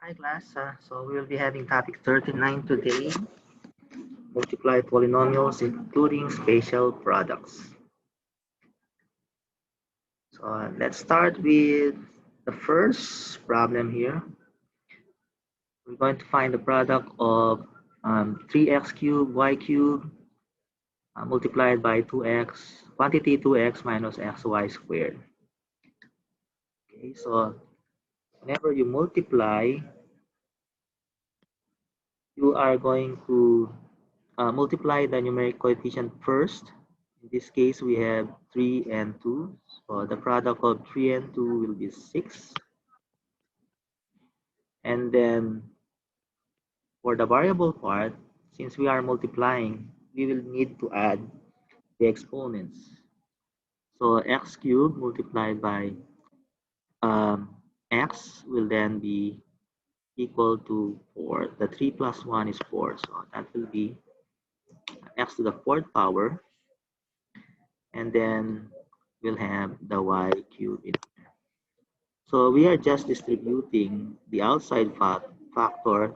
Hi class, so we will be having topic 39 today, multiply polynomials including spatial products. So let's start with the first problem here. We're going to find the product of 3x cubed y cubed multiplied by 2x, quantity 2x minus xy squared. Okay, so whenever you multiply, you are going to multiply the numeric coefficient first. In this case, we have 3 and 2. So the product of 3 and 2 will be 6. And then for the variable part, since we are multiplying, we will need to add the exponents. So x cubed multiplied by x will then be equal to 4. The 3 plus 1 is 4. So that will be x to the fourth power. And then we'll have the y cubed in there. So we are just distributing the outside factor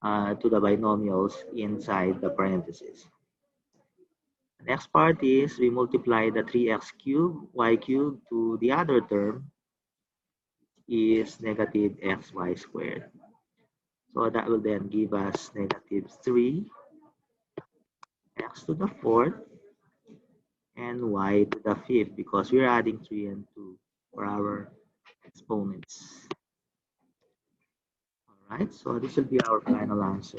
to the binomials inside the parentheses. The next part is we multiply the 3x cubed, y cubed to the other term is negative xy squared. So that will then give us negative 3 x to the fourth and y to the fifth because we're adding 3 and 2 for our exponents. All right, so this will be our final answer.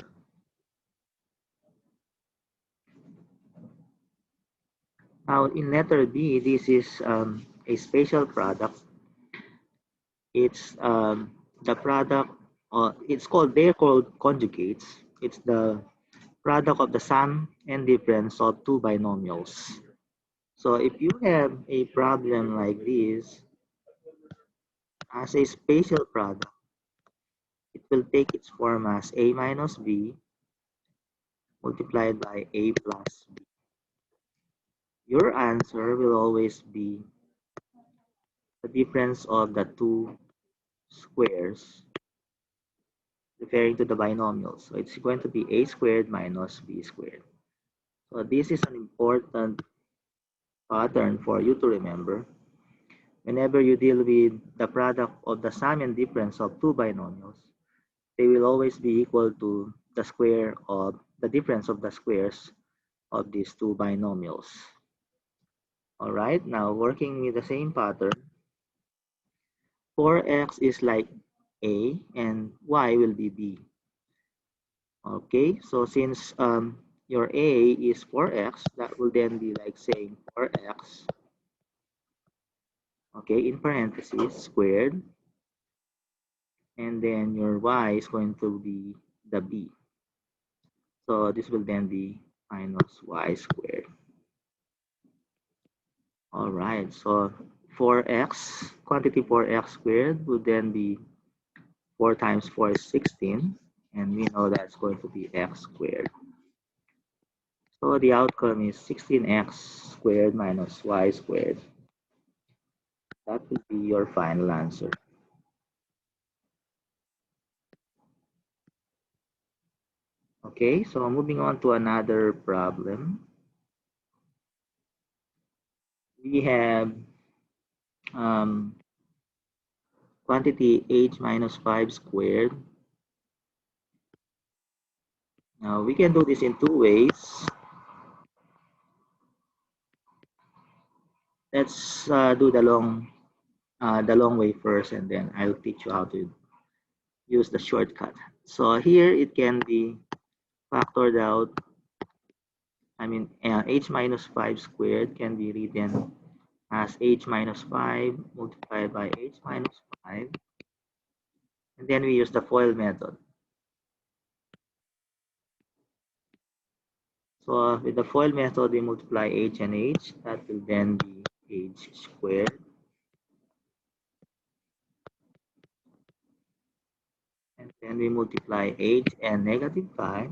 Now in letter B, this is a spatial product. It's the product, they're called conjugates. It's the product of the sum and difference of two binomials. So if you have a problem like this, as a spatial product, it will take its form as a minus b multiplied by a plus b. Your answer will always be the difference of the two squares referring to the binomials. So it's going to be a squared minus b squared. So this is an important pattern for you to remember. Whenever you deal with the product of the sum and difference of two binomials, they will always be equal to the square of the difference of the squares of these two binomials. All right, now working with the same pattern, 4x is like a and y will be b. Okay, so since your a is 4x, that will then be like saying 4x, okay, in parentheses, squared, and then your y is going to be the b. So this will then be minus y squared. All right, so 4x, quantity 4x squared would then be 4 times 4 is 16, and we know that's going to be x squared. So the outcome is 16x squared minus y squared. That will be your final answer. Okay, so moving on to another problem. We have quantity h minus 5 squared. Now we can do this in two ways. Let's do the long way first, and then I'll teach you how to use the shortcut. So here it can be factored out. I mean, h minus 5 squared can be written as h minus 5 multiplied by h minus 5. And then we use the FOIL method. So with the FOIL method, we multiply h and h. That will then be h squared. And then we multiply h and negative 5.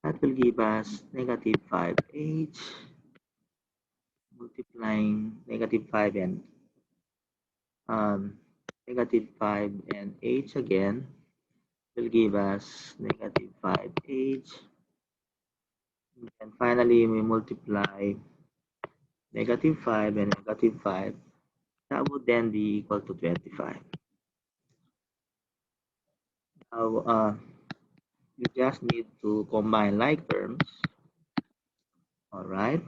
That will give us negative 5h multiplying negative 5 and negative 5 and h again will give us negative 5h. And finally, we multiply negative 5 and negative 5. That would then be equal to 25. Now, you just need to combine like terms. All right.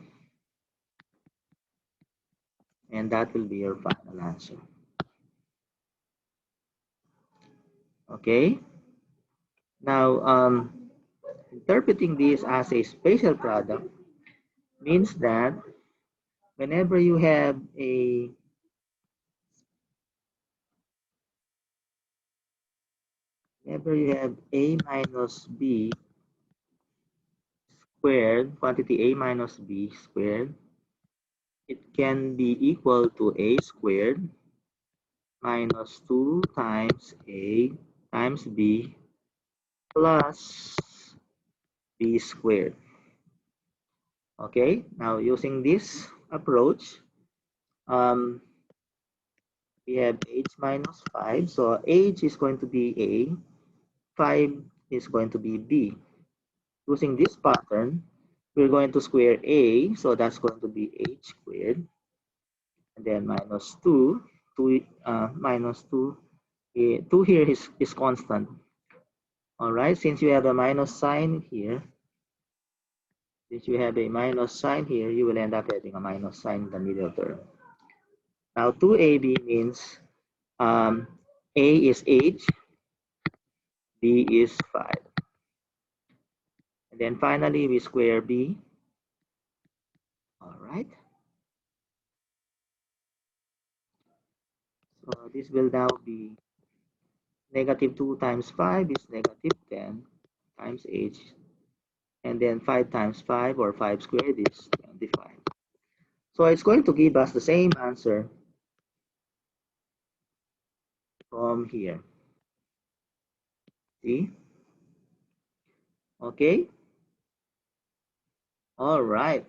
And that will be your final answer. Okay. Now, interpreting this as a spatial product means that whenever you have a minus b squared, quantity a minus b squared, it can be equal to a squared minus 2 times a times b plus b squared. Okay, now using this approach, um, we have h minus 5. So h is going to be a, 5 is going to be b. Using this pattern, we're going to square a, so that's going to be h squared. And then minus 2, minus 2, 2 here is constant. All right, since you have a minus sign here, you will end up having a minus sign in the middle term. Now 2ab means a is h, b is 5. And then finally, we square b. All right. So this will now be negative 2 times 5 is negative 10 times h. And then 5 times 5 or 5 squared is 25. So it's going to give us the same answer from here. See? Okay. All right.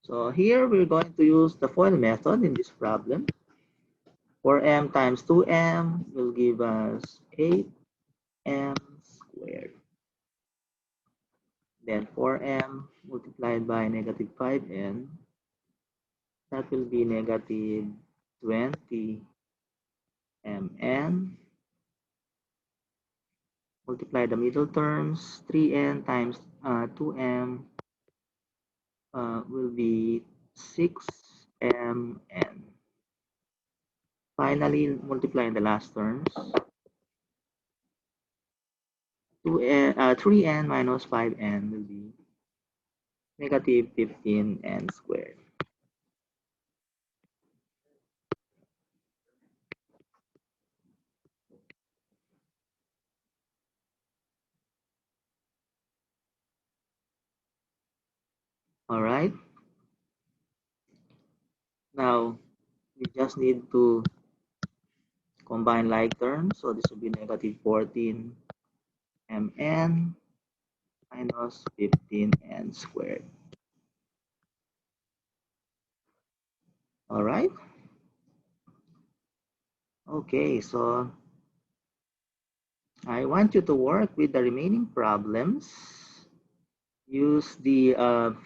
So here we're going to use the FOIL method in this problem. 4m times 2m will give us 8m squared. Then 4m multiplied by negative 5n, that will be negative 20mn. Multiply the middle terms, 3n times 2m will be 6mn. Finally, multiply the last terms. 3n minus 5n will be negative 15n squared. All right. Now, we just need to combine like terms. So this will be negative 14 mn minus 15n squared. All right. Okay, so I want you to work with the remaining problems. Use the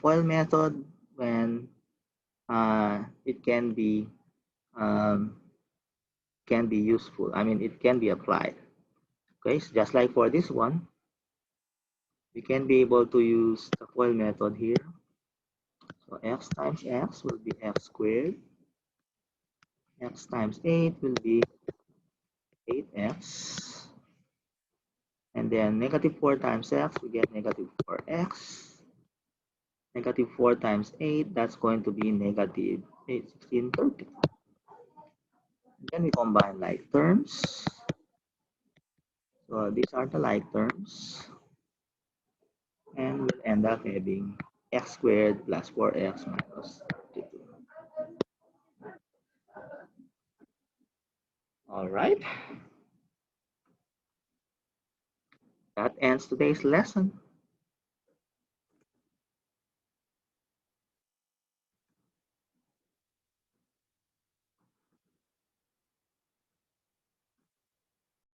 FOIL method when it can be useful. I mean, it can be applied. Okay, so just like for this one, we can be able to use the FOIL method here. So x times x will be x squared. X times 8 will be 8x. And then negative 4 times x, we get negative 4x. Negative 4 times 8, that's going to be negative 8, 16, 30. Then we combine like terms. So these are the like terms. And we'll end up having x squared plus 4x minus 32. All right. That ends today's lesson.